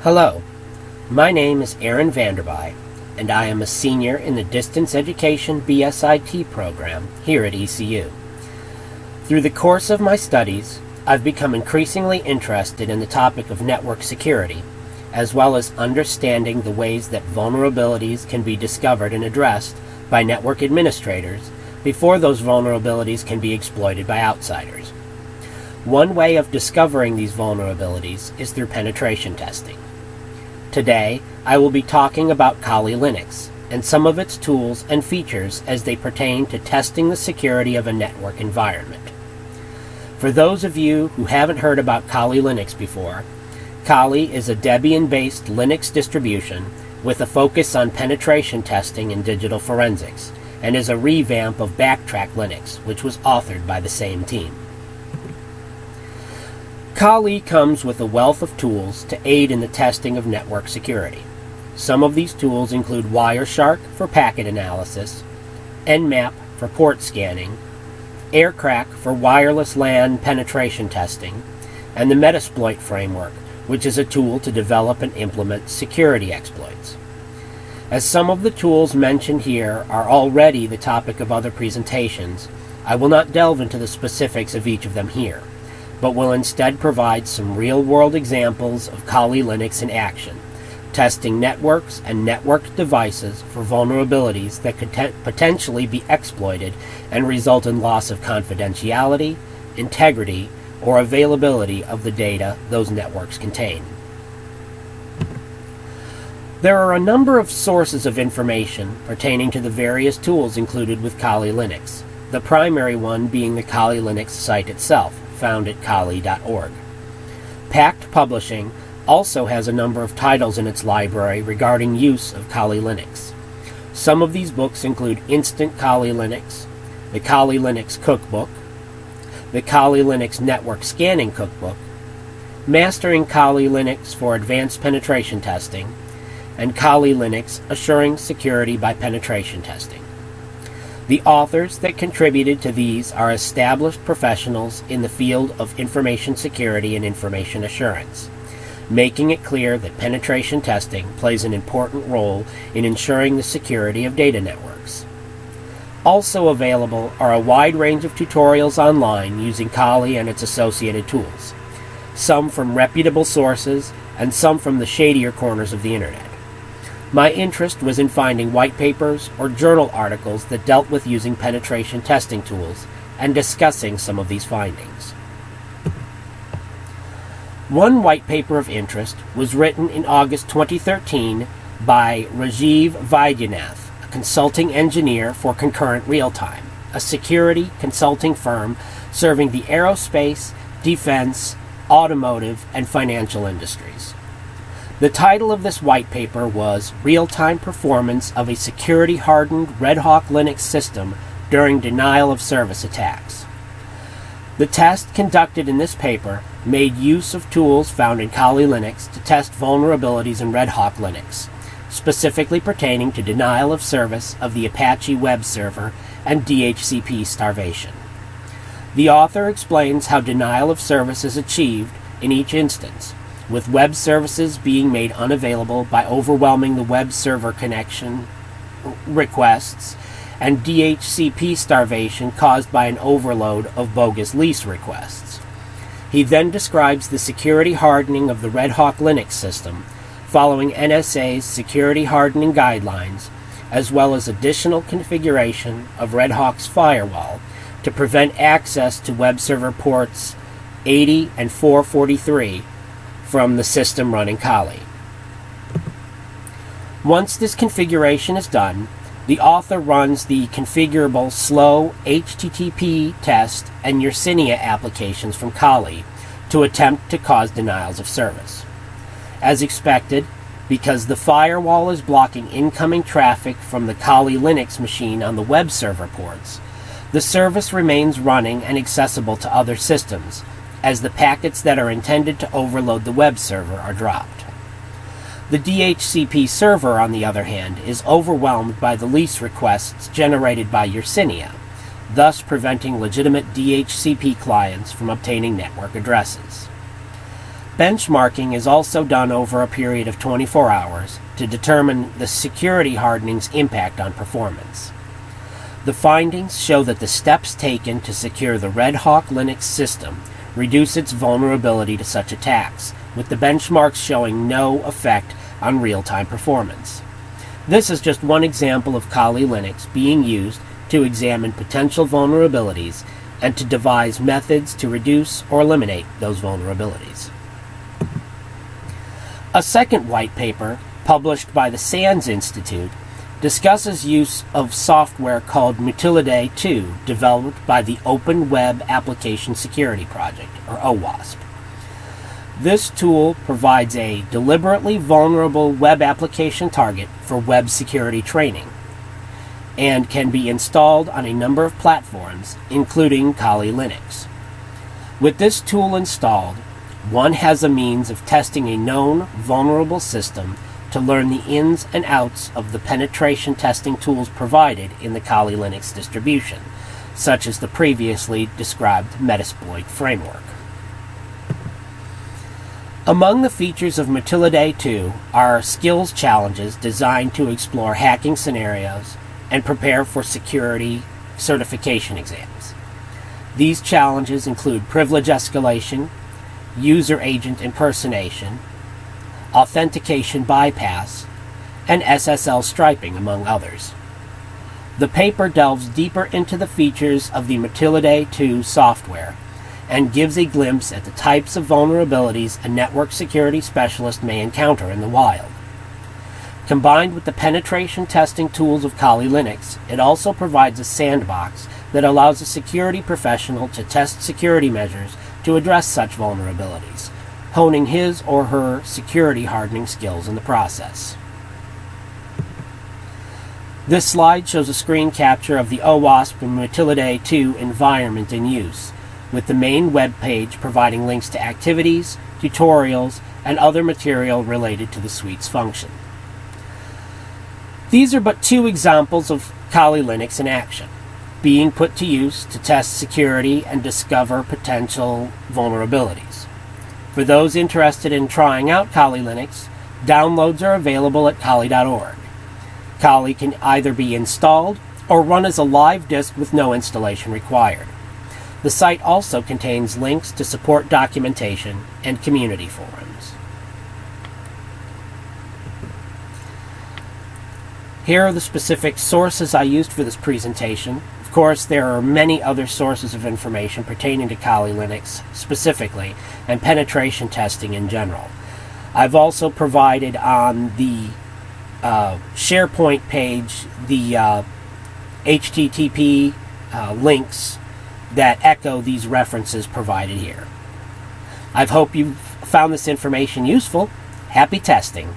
Hello, my name is Aaron Vanderby, and I am a senior in the Distance Education BSIT program here at ECU. Through the course of my studies, I've become increasingly interested in the topic of network security, as well as understanding the ways that vulnerabilities can be discovered and addressed by network administrators before those vulnerabilities can be exploited by outsiders. One way of discovering these vulnerabilities is through penetration testing. Today, I will be talking about Kali Linux and some of its tools and features as they pertain to testing the security of a network environment. For those of you who haven't heard about Kali Linux before, Kali is a Debian-based Linux distribution with a focus on penetration testing and digital forensics, and is a revamp of Backtrack Linux, which was authored by the same team. Kali comes with a wealth of tools to aid in the testing of network security. Some of these tools include Wireshark for packet analysis, Nmap for port scanning, Aircrack for wireless LAN penetration testing, and the Metasploit framework, which is a tool to develop and implement security exploits. As some of the tools mentioned here are already the topic of other presentations, I will not delve into the specifics of each of them here, but will instead provide some real-world examples of Kali Linux in action, testing networks and networked devices for vulnerabilities that could potentially be exploited and result in loss of confidentiality, integrity, or availability of the data those networks contain. There are a number of sources of information pertaining to the various tools included with Kali Linux, the primary one being the Kali Linux site itself, found at kali.org. Packt Publishing also has a number of titles in its library regarding use of Kali Linux. Some of these books include Instant Kali Linux, the Kali Linux Cookbook, the Kali Linux Network Scanning Cookbook, Mastering Kali Linux for Advanced Penetration Testing, and Kali Linux Assuring Security by Penetration Testing. The authors that contributed to these are established professionals in the field of information security and information assurance, making it clear that penetration testing plays an important role in ensuring the security of data networks. Also available are a wide range of tutorials online using Kali and its associated tools, some from reputable sources and some from the shadier corners of the internet. My interest was in finding white papers or journal articles that dealt with using penetration testing tools and discussing some of these findings. One white paper of interest was written in August 2013 by Rajiv Vaidyanathan, a consulting engineer for Concurrent Real-Time, a security consulting firm serving the aerospace, defense, automotive, and financial industries. The title of this white paper was Real-Time Performance of a Security-Hardened Red Hawk Linux System During Denial of Service Attacks. The test conducted in this paper made use of tools found in Kali Linux to test vulnerabilities in Red Hawk Linux, specifically pertaining to denial of service of the Apache web server and DHCP starvation. The author explains how denial of service is achieved in each instance, with web services being made unavailable by overwhelming the web server connection requests, and DHCP starvation caused by an overload of bogus lease requests. He then describes the security hardening of the Red Hawk Linux system, following NSA's security hardening guidelines, as well as additional configuration of Red Hawk's firewall to prevent access to web server ports 80 and 443 from the system running Kali. Once this configuration is done, the author runs the configurable slow HTTP test and Yersinia applications from Kali to attempt to cause denials of service. As expected, because the firewall is blocking incoming traffic from the Kali Linux machine on the web server ports, the service remains running and accessible to other systems, as the packets that are intended to overload the web server are dropped. The DHCP server, on the other hand, is overwhelmed by the lease requests generated by Yersinia, thus preventing legitimate DHCP clients from obtaining network addresses. Benchmarking is also done over a period of 24 hours to determine the security hardening's impact on performance. The findings show that the steps taken to secure the Red Hawk Linux system reduce its vulnerability to such attacks, with the benchmarks showing no effect on real-time performance. This is just one example of Kali Linux being used to examine potential vulnerabilities and to devise methods to reduce or eliminate those vulnerabilities. A second white paper, published by the SANS Institute, discusses use of software called Mutilidae 2, developed by the Open Web Application Security Project, or OWASP. This tool provides a deliberately vulnerable web application target for web security training and can be installed on a number of platforms, including Kali Linux. With this tool installed, one has a means of testing a known vulnerable system to learn the ins and outs of the penetration testing tools provided in the Kali Linux distribution, such as the previously described Metasploit framework. Among the features of Mutilidae 2 are skills challenges designed to explore hacking scenarios and prepare for security certification exams. These challenges include privilege escalation, user agent impersonation, authentication bypass, and SSL striping, among others. The paper delves deeper into the features of the Mutilidae 2 software and gives a glimpse at the types of vulnerabilities a network security specialist may encounter in the wild. Combined with the penetration testing tools of Kali Linux, it also provides a sandbox that allows a security professional to test security measures to address such vulnerabilities, honing his or her security hardening skills in the process. This slide shows a screen capture of the OWASP and Mutilidae 2 environment in use, with the main web page providing links to activities, tutorials, and other material related to the suite's function. These are but two examples of Kali Linux in action, being put to use to test security and discover potential vulnerabilities. For those interested in trying out Kali Linux, downloads are available at kali.org. Kali can either be installed or run as a live disk with no installation required. The site also contains links to support documentation and community forums. Here are the specific sources I used for this presentation. Of course, there are many other sources of information pertaining to Kali Linux specifically, and penetration testing in general. I've also provided on the SharePoint page the HTTP links that echo these references provided here. I hope you've found this information useful. Happy testing!